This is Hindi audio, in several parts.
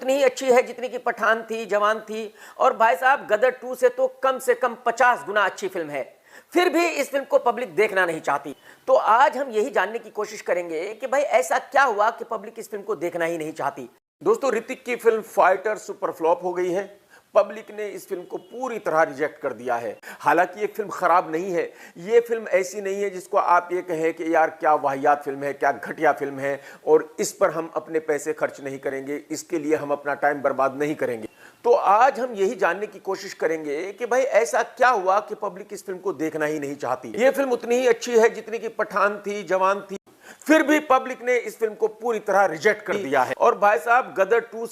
उतनी ही अच्छी है जितनी कि पठान थी, जवान थी, और भाई साहब गदर 2 से कम 50 गुना अच्छी फिल्म है। फिर भी इस फिल्म को पब्लिक देखना नहीं चाहती। तो आज हम यही जानने की कोशिश करेंगे कि भाई ऐसा क्या हुआ कि पब्लिक इस फिल्म को देखना ही नहीं चाहती। दोस्तों, ऋतिक की फिल्म फाइटर सुपर फ्लॉप हो गई है। पब्लिक ने इस फिल्म को पूरी तरह रिजेक्ट कर दिया है। हालांकि ये फिल्म खराब नहीं है। ये फिल्म ऐसी नहीं है जिसको आप ये कहें कि यार क्या वाहियात फिल्म है, क्या घटिया फिल्म है और इस पर हम अपने पैसे खर्च नहीं करेंगे, इसके लिए हम अपना टाइम बर्बाद नहीं करेंगे। तो आज हम यही जानने की कोशिश करेंगे कि भाई ऐसा क्या हुआ कि पब्लिक इस फिल्म को देखना ही नहीं चाहती। ये फिल्म उतनी ही अच्छी है जितनी कि पठान थी, जवान थी, फिर भी पब्लिक ने इस फिल्म को पूरी तरह रिजेक्ट कर दिया है। और भाई साहब गदर 2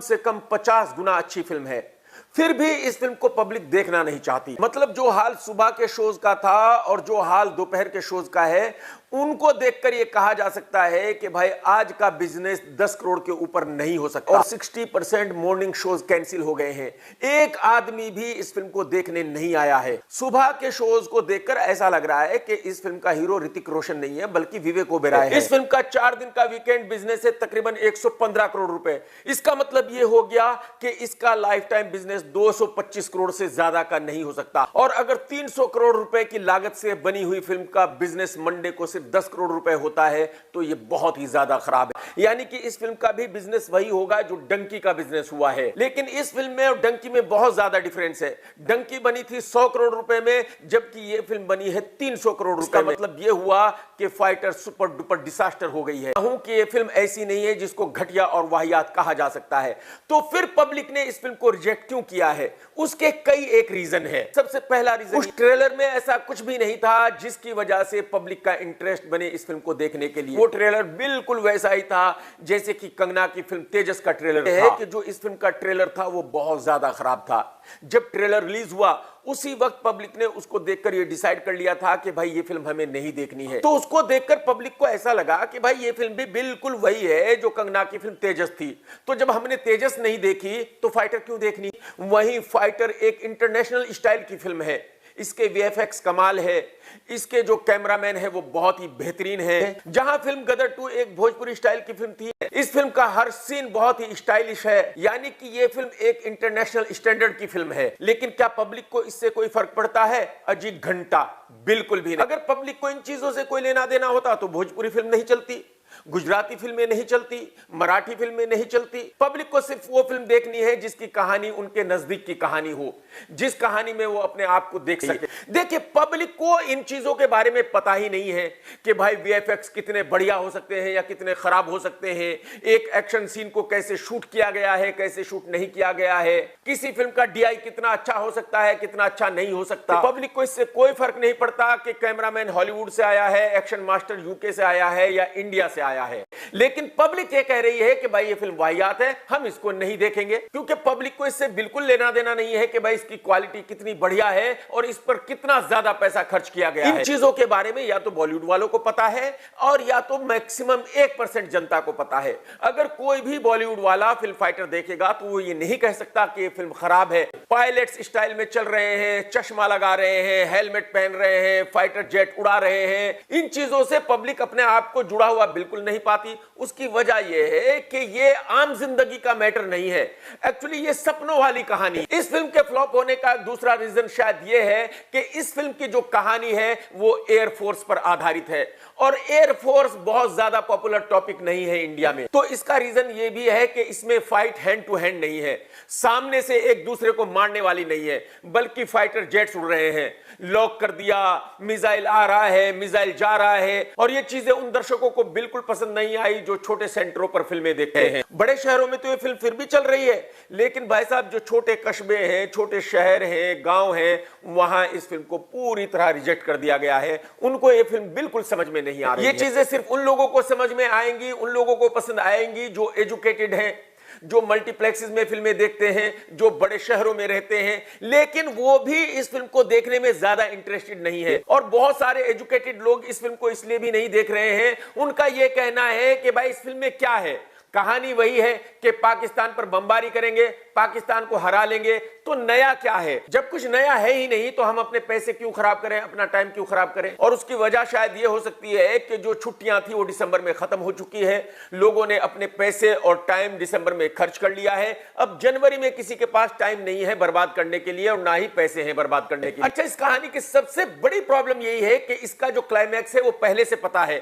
से कम 50 गुना अच्छी फिल्म है। फिर भी इस फिल्म को पब्लिक देखना नहीं चाहती। मतलब जो हाल सुबह के शोज का था और जो हाल दोपहर के शोज का है, उनको देखकर यह कहा जा सकता है कि भाई आज का बिजनेस 10 करोड़ के ऊपर नहीं हो सकता। और 60% मॉर्निंग शोज कैंसिल हो गए हैं। एक आदमी भी इस फिल्म को देखने नहीं आया है। सुबह के शोज को देखकर ऐसा लग रहा है कि इस फिल्म का हीरो ऋतिक रोशन नहीं है बल्कि विवेक ओबेरॉय है। इस फिल्म का 4 दिन का वीकेंड बिजनेस है तकरीबन 115 करोड़ रुपए। इसका मतलब यह हो गया कि इसका लाइफ टाइम बिजनेस 225 करोड़ से ज्यादा का नहीं हो सकता। और अगर 300 करोड़ रुपए की लागत से बनी हुई फिल्म का बिजनेस मंडे को 10 करोड़ रुपए होता है तो यह बहुत ही ज्यादा खराब है। यानी कि इस फिल्म का भी बिजनेस वही होगा जो डंकी का बिजनेस हुआ है। लेकिन इस फिल्म में और डंकी में बहुत ज्यादा डिफरेंस है। डंकी बनी थी 100 करोड़ रुपए में, जबकि यह फिल्म बनी है 300 करोड़ रुपए में। मतलब यह हुआ कि फाइटर सुपर डुपर डिजास्टर हो गई है। कहूं कि यह फिल्म ऐसी नहीं है जिसको घटिया और वाहियात कहा जा सकता है। तो फिर पब्लिक ने इस फिल्म को रिजेक्ट क्यों किया है? उसके कई एक रीजन है। सबसे पहला रीजन, उस ट्रेलर में ऐसा कुछ भी नहीं था जिसकी वजह से पब्लिक का इंटरेस्ट बने इस फिल्म को देखने के लिए। वो ट्रेलर बिल्कुल वैसा ही था जैसे कि कंगना की फिल्म तेजस का ट्रेलर है कि जो इस फिल्म का ट्रेलर था वो बहुत ज्यादा खराब था। जब ट्रेलर रिलीज हुआ उसी वक्त पब्लिक ने उसको देखकर ये डिसाइड कर लिया था कि भाई ये फिल्म हमें नहीं देखनी है। तो उसको देखकर पब्लिक को ऐसा लगा कि भाई ये फिल्म भी बिल्कुल वही है जो कंगना की फिल्म तेजस थी। तो जब हमने तेजस नहीं देखी तो फाइटर क्यों देखनी? वहीं फाइटर एक इंटरनेशनल स्टाइल की फिल्म है। इसके वीएफएक्स कमाल है, इसके जो कैमरामैन है वो बहुत ही बेहतरीन है। जहां फिल्म गदर 2 एक भोजपुरी स्टाइल की फिल्म थी, इस फिल्म का हर सीन बहुत ही स्टाइलिश है। यानी कि ये फिल्म एक इंटरनेशनल स्टैंडर्ड की फिल्म है। लेकिन क्या पब्लिक को इससे कोई फर्क पड़ता है? अजी घंटा बिल्कुल भी नहीं। अगर पब्लिक को इन चीजों से कोई लेना देना होता तो भोजपुरी फिल्म नहीं चलती, गुजराती फिल्में नहीं चलती, मराठी फिल्में नहीं चलती। पब्लिक को सिर्फ वो फिल्म देखनी है जिसकी कहानी उनके नजदीक की कहानी हो, जिस कहानी में वो अपने आप को देख सके। देखिए, पब्लिक को इन चीजों के बारे में पता ही नहीं है कि भाई वीएफएक्स कितने बढ़िया हो सकते हैं या कितने खराब हो सकते हैं, एक एक्शन सीन को कैसे शूट किया गया है, कैसे शूट नहीं किया गया है, किसी फिल्म का डीआई कितना अच्छा हो सकता है, कितना अच्छा नहीं हो सकता। पब्लिक को इससे कोई फर्क नहीं पड़ता कि कैमरामैन हॉलीवुड से आया है, एक्शन मास्टर यूके से आया है या इंडिया से आया है। लेकिन पब्लिक ये कह रही है कि भाई ये फिल्म वाहियात है, हम इसको नहीं देखेंगे, क्योंकि पब्लिक को इससे बिल्कुल लेना देना नहीं है कि भाई इसकी क्वालिटी कितनी बढ़िया है और इस पर कितना ज्यादा पैसा खर्च किया गया है। इन चीजों के बारे में या तो बॉलीवुड वालों को पता है और या तो मैक्सिमम 1% जनता को पता है। अगर कोई भी बॉलीवुड वाला फिल्म फाइटर देखेगा तो वो ये नहीं कह सकता कि ये फिल्म खराब है। पायलट्स स्टाइल में चल रहे हैं, चश्मा लगा रहे हैं, हेलमेट पहन रहे हैं, फाइटर जेट उड़ा रहे हैं, इन चीजों से पब्लिक अपने आप को जुड़ा हुआ बिल्कुल नहीं पाती। उसकी वजह यह है कि ये आम जिंदगी का मैटर नहीं है, एक्चुअली ये सपनों वाली कहानी। इस फिल्म के फ्लॉप होने का दूसरा रीजन शायद ये है कि इस फिल्म की जो कहानी है वो एयरफोर्स पर आधारित है और एयरफोर्स बहुत ज्यादा पॉपुलर टॉपिक नहीं है इंडिया में। तो इसका रीजन ये भी है कि इसमें फाइट हैंड टू हैंड नहीं है, सामने से एक दूसरे को मारने वाली नहीं है, बल्कि फाइटर जेट्स उड़ रहे हैं, लॉक कर दिया, मिसाइल आ रहा है, मिसाइल जा रहा है। और ये चीजें उन दर्शकों को बिल्कुल पसंद नहीं आई जो छोटे सेंटरों पर फिल्में देखते हैं। बड़े शहरों में तो ये फिल्म फिर भी चल रही है, लेकिन भाई साहब जो छोटे कस्बे हैं, छोटे शहर हैं, गांव हैं, वहां इस फिल्म को पूरी तरह रिजेक्ट कर दिया गया है। उनको ये फिल्म बिल्कुल समझ में नहीं आ रही है। ये चीजें सिर्फ उन लोगों को समझ में आएंगी, उन लोगों को पसंद आएंगी जो एजुकेटेड हैं, जो मल्टीप्लेक्सेस में फिल्में देखते हैं, जो बड़े शहरों में रहते हैं। लेकिन वो भी इस फिल्म को देखने में ज्यादा इंटरेस्टेड नहीं है। और बहुत सारे एजुकेटेड लोग इस फिल्म को इसलिए भी नहीं देख रहे हैं, उनका यह कहना है कि भाई इस फिल्म में क्या है, कहानी वही है कि पाकिस्तान पर बमबारी करेंगे, पाकिस्तान को हरा लेंगे। तो नया क्या है? जब कुछ नया है ही नहीं तो हम अपने पैसे क्यों खराब करें, अपना टाइम क्यों खराब करें? और उसकी वजह शायद ये हो सकती है कि जो छुट्टियां थी वो दिसंबर में खत्म हो चुकी है, लोगों ने अपने पैसे और टाइम दिसंबर में खर्च कर लिया है। अब जनवरी में किसी के पास टाइम नहीं है बर्बाद करने के लिए और ना ही पैसे हैं बर्बाद करने के लिए। अच्छा, इस कहानी की सबसे बड़ी प्रॉब्लम यही है कि इसका जो क्लाइमैक्स है वो पहले से पता है।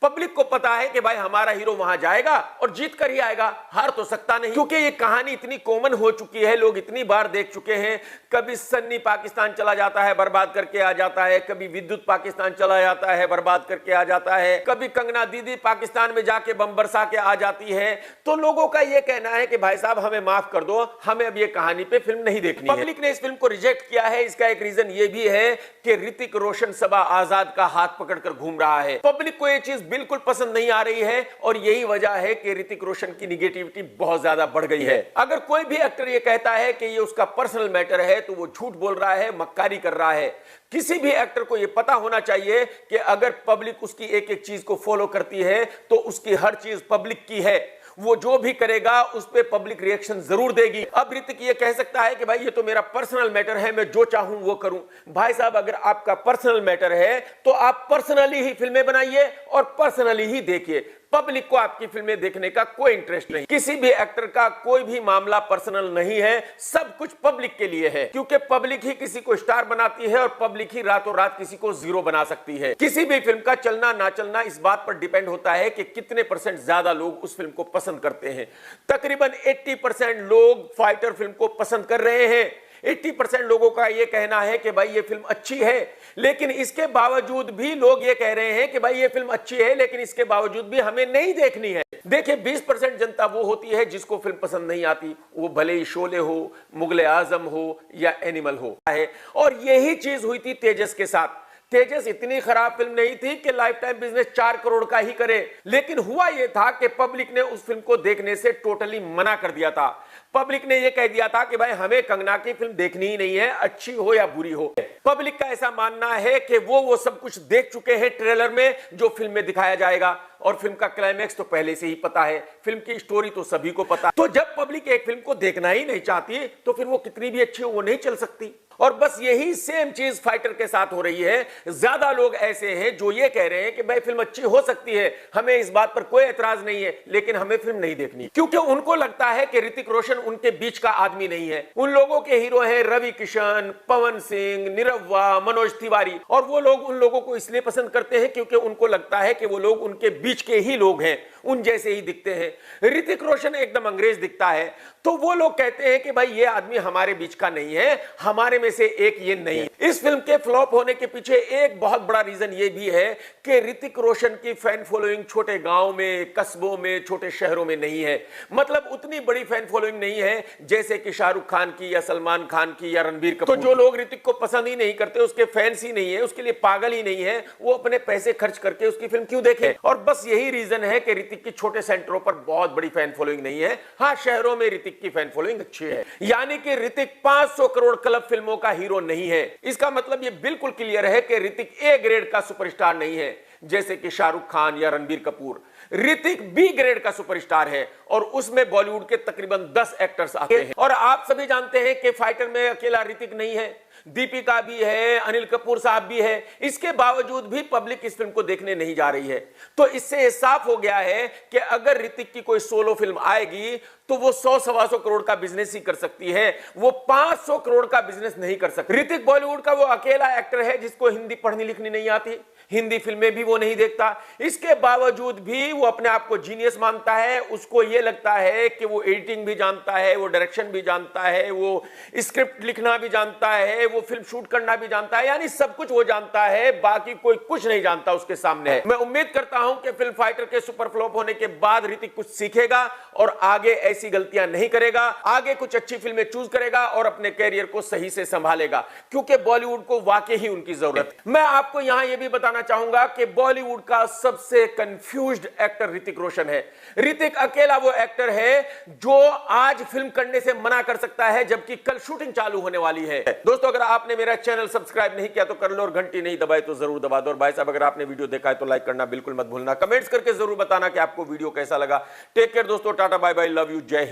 पब्लिक को पता है कि भाई हमारा हीरो वहां जाएगा और जीत कर ही आएगा, हार तो सकता नहीं, क्योंकि ये कहानी इतनी कॉमन हो चुकी है, लोग इतनी बार देख चुके हैं। कभी सन्नी पाकिस्तान चला जाता है, बर्बाद करके आ जाता है, कभी विद्युत पाकिस्तान चला जाता है, बर्बाद करके आ जाता है, कभी कंगना दीदी पाकिस्तान में जाके बम बरसा के आ जाती है। तो लोगों का यह कहना है कि भाई साहब हमें माफ कर दो, हमें अब ये कहानी पे फिल्म नहीं देखनी है। पब्लिक ने इस फिल्म को रिजेक्ट किया है। इसका एक रीजन ये भी है कि ऋतिक रोशन सबा आजाद का हाथ पकड़कर घूम रहा है। पब्लिक को यह चीज बिल्कुल पसंद नहीं आ रही है और यही वजह है कि ऋतिक रोशन की निगेटिविटी बहुत ज्यादा बढ़ गई है। अगर कोई भी एक्टर ये कहता है कि ये उसका पर्सनल मैटर है तो वो झूठ बोल रहा है, मक्कारी कर रहा है। किसी भी एक्टर को यह पता होना चाहिए कि अगर पब्लिक उसकी एक एक चीज को फॉलो करती है तो उसकी हर चीज पब्लिक की है, वो जो भी करेगा उस पे पब्लिक रिएक्शन जरूर देगी। अब ऋतिक ये कह सकता है कि भाई ये तो मेरा पर्सनल मैटर है, मैं जो चाहूं वो करूं। भाई साहब, अगर आपका पर्सनल मैटर है तो आप पर्सनली ही फिल्में बनाइए और पर्सनली ही देखिए। पब्लिक को आपकी फिल्में देखने का कोई इंटरेस्ट नहीं। किसी भी एक्टर का कोई भी मामला पर्सनल नहीं है, सब कुछ पब्लिक के लिए है, क्योंकि पब्लिक ही किसी को स्टार बनाती है और पब्लिक ही रातों रात किसी को जीरो बना सकती है। किसी भी फिल्म का चलना ना चलना इस बात पर डिपेंड होता है कि कितने % ज्यादा लोग उस फिल्म को पसंद करते हैं। तकरीबन 80% लोग फाइटर फिल्म को पसंद कर रहे हैं। 80% लोगों का यह कहना है कि भाई ये फिल्म अच्छी है, लेकिन इसके बावजूद भी लोग ये कह रहे हैं कि भाई ये फिल्म अच्छी है लेकिन इसके बावजूद भी हमें नहीं देखनी है। देखिए, 20% जनता वो होती है जिसको फिल्म पसंद नहीं आती, वो भले ही शोले हो, मुगले आजम हो या एनिमल हो है। और यही चीज हुई थी तेजस के साथ। तेजस इतनी खराब फिल्म नहीं थी कि लाइफ टाइम बिजनेस 4 करोड़ का ही करे, लेकिन हुआ यह था कि पब्लिक ने उस फिल्म को देखने से टोटली मना कर दिया था। पब्लिक ने यह कह दिया था कि भाई हमें कंगना की फिल्म देखनी ही नहीं है, अच्छी हो या बुरी हो। पब्लिक का ऐसा मानना है कि वो सब कुछ देख चुके हैं ट्रेलर में जो फिल्म में दिखाया जाएगा, और फिल्म का क्लाइमैक्स तो पहले से ही पता है, फिल्म की स्टोरी तो सभी को पता है। तो जब पब्लिक एक फिल्म को देखना ही नहीं चाहती तो फिर वो कितनी भी अच्छी हो वो नहीं चल सकती। और बस यही सेम चीज फाइटर के साथ हो रही है। ज्यादा लोग ऐसे हैं जो ये कह रहे हैं कि भाई फिल्म अच्छी हो सकती है, हमें इस बात पर कोई एतराज नहीं है, लेकिन हमें फिल्म नहीं देखनी, क्योंकि उनको लगता है कि ऋतिक रोशन उनके बीच का आदमी नहीं है। उन लोगों के हीरो हैं रवि किशन, पवन सिंह, निरहुआ, मनोज तिवारी, और वो लोग उन लोगों को इसलिए पसंद करते हैं क्योंकि उनको लगता है कि वो लोग उनके बीच के ही लोग हैं, उन जैसे ही दिखते हैं। ऋतिक रोशन एकदम अंग्रेज दिखता है, तो वो लोग कहते हैं कि भाई ये आदमी हमारे बीच का नहीं है, हमारे में से एक ये नहीं है। इस फिल्म के फ्लॉप होने के पीछे एक बहुत बड़ा रीजन ये भी है कि ऋतिक रोशन की फैन फॉलोइंग छोटे गांव में, कस्बों में, छोटे शहरों में नहीं है। मतलब उतनी बड़ी फैन फॉलोइंग नहीं है जैसे कि शाहरुख खान की या सलमान खान की या रणबीर कपूर। तो जो लोग ऋतिक को पसंद ही नहीं करते, उसके फैंस ही नहीं है, उसके लिए पागल ही नहीं है, वो अपने पैसे खर्च करके उसकी फिल्म क्यों देखें? और बस यही रीजन है कि ऋतिक की छोटे सेंटरों पर बहुत बड़ी फैन फॉलोइंग नहीं है। हाँ, शहरों में ऋतिक की फैन फॉलोइंग अच्छी है। यानी कि ऋतिक 500 करोड़ क्लब फिल्मों का हीरो नहीं है। इसका मतलब यह बिल्कुल क्लियर है कि ऋतिक ए ग्रेड का सुपरस्टार नहीं है जैसे कि शाहरुख खान या रणबीर कपूर। ऋतिक बी ग्रेड का सुपरस्टार है और उसमें बॉलीवुड के तकरीबन 10 एक्टर्स आते हैं। और आप सभी जानते हैं कि फाइटर में अकेला ऋतिक नहीं है, दीपिका भी है, अनिल कपूर साहब भी है। इसके बावजूद भी पब्लिक इस फिल्म को देखने नहीं जा रही है। तो इससे साफ हो गया है कि अगर ऋतिक की कोई सोलो फिल्म आएगी तो वो 100-125 करोड़ का बिजनेस ही कर सकती है, वो 500 करोड़ का बिजनेस नहीं कर सकती। ऋतिक बॉलीवुड का वो अकेला एक्टर है जिसको हिंदी पढ़नी लिखनी नहीं आती, हिंदी फिल्में भी वो नहीं देखता। इसके बावजूद भी वो अपने आप को जीनियस मानता है। उसको ये लगता है कि वो एडिटिंग भी जानता है, वो डायरेक्शन भी जानता है, वो स्क्रिप्ट लिखना भी जानता है, वो फिल्म शूट करना भी जानता है, यानी सब कुछ वो जानता है, बाकी कोई कुछ नहीं जानता उसके सामने। मैं उम्मीद करता हूं कि फिल्म फाइटर के सुपर फ्लॉप होने के बाद ऋतिक कुछ सीखेगा और आगे ऐसी गलतियां नहीं करेगा, आगे कुछ अच्छी फिल्में चूज करेगा और अपने कैरियर को सही से संभालेगा, क्योंकि बॉलीवुड को वाकई ही उनकी जरूरत है। मैं आपको यहां यह भी बताना चाहूंगा कि बॉलीवुड का सबसे कंफ्यूज्ड एक्टर ऋतिक रोशन है। ऋतिक अकेला वो एक्टर है जो आज फिल्म करने से मना कर सकता है जबकि कल शूटिंग चालू होने वाली है। दोस्तों, अगर अगर आपने मेरा चैनल सब्सक्राइब नहीं किया तो कर लो, और घंटी नहीं दबाई तो जरूर दबा दो। और भाई साहब, अगर आपने वीडियो देखा है तो लाइक करना बिल्कुल मत भूलना। कमेंट्स करके जरूर बताना कि आपको वीडियो कैसा लगा। टेक केयर दोस्तों, tata bye bye, love you, Jai Hind.